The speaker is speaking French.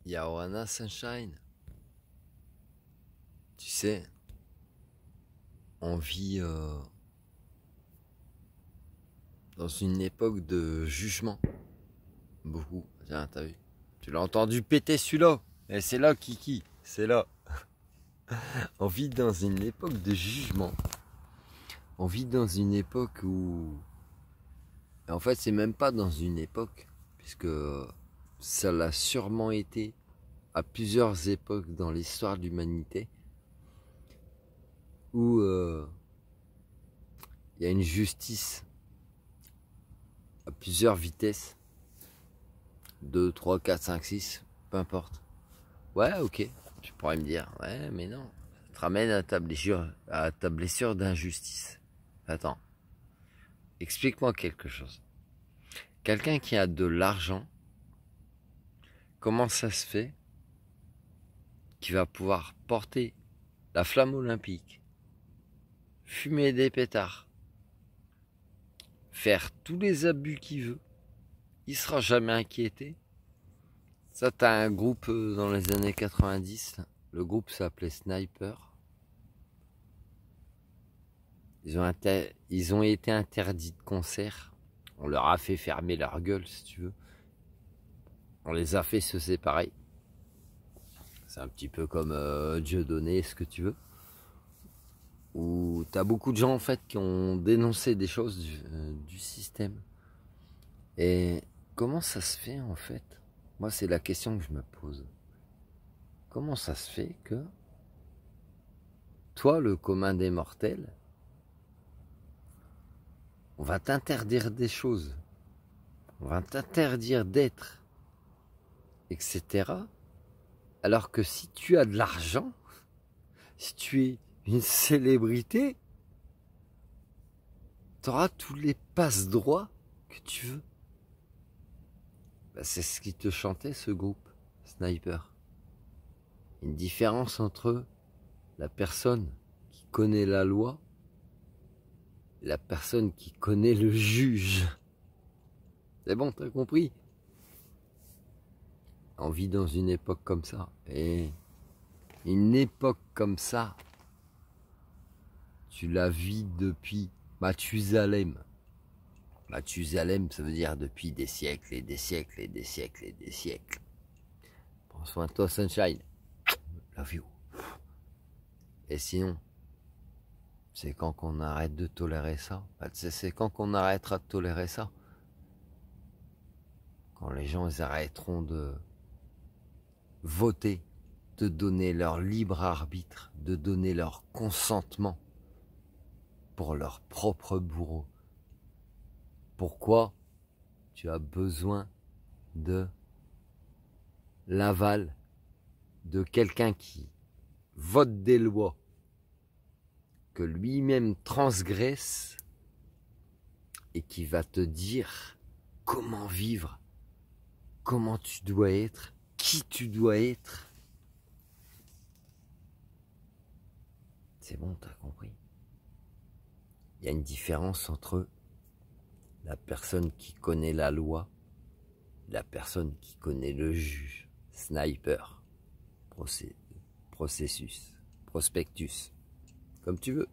Yawana Sunshine, tu sais, on vit dans une époque de jugement. Beaucoup. Tiens, t'as vu? Tu l'as entendu péter celui-là. Et c'est là, Kiki. C'est là. On vit dans une époque de jugement. On vit dans une époque où... En fait, c'est même pas dans une époque, puisque ça l'a sûrement été à plusieurs époques dans l'histoire de l'humanité, où il y a une justice à plusieurs vitesses. 2, 3, 4, 5, 6, peu importe. Ouais, ok, tu pourrais me dire, ouais, mais non, ça te ramène à ta blessure d'injustice. Attends, explique-moi quelque chose. Quelqu'un qui a de l'argent, comment ça se fait qu'il va pouvoir porter la flamme olympique, fumer des pétards, faire tous les abus qu'il veut, il sera jamais inquiété. Ça, t'as un groupe dans les années 90, le groupe s'appelait Sniper. Ils ont été interdits de concert. On leur a fait fermer leur gueule, si tu veux. On les a fait se séparer. C'est un petit peu comme Dieudonné, ce que tu veux. Où t'as beaucoup de gens, en fait, qui ont dénoncé des choses du système. Et comment ça se fait, en fait? Moi, c'est la question que je me pose. Comment ça se fait que toi, le commun des mortels, on va t'interdire des choses, on va t'interdire d'être, etc. Alors que si tu as de l'argent, si tu es une célébrité, tu auras tous les passe-droits que tu veux. C'est ce qui te chantait, ce groupe, Sniper. Une différence entre la personne qui connaît la loi et la personne qui connaît le juge. C'est bon, t'as compris? On vit dans une époque comme ça. Et une époque comme ça, tu la vis depuis Mathusalem. Mathusalem, ça veut dire depuis des siècles et des siècles et des siècles et des siècles. Prends soin de toi, Sunshine. Love you. Et sinon, c'est quand qu'on arrête de tolérer ça? C'est quand qu'on arrêtera de tolérer ça? Quand les gens ils arrêteront de voter, de donner leur libre arbitre, de donner leur consentement pour leur propre bourreau. Pourquoi tu as besoin de l'aval de quelqu'un qui vote des lois que lui-même transgresse et qui va te dire comment vivre, comment tu dois être, qui tu dois être? C'est bon, t'as compris. Il y a une différence entre la personne qui connaît la loi et la personne qui connaît le juge. Sniper, processus, prospectus, comme tu veux.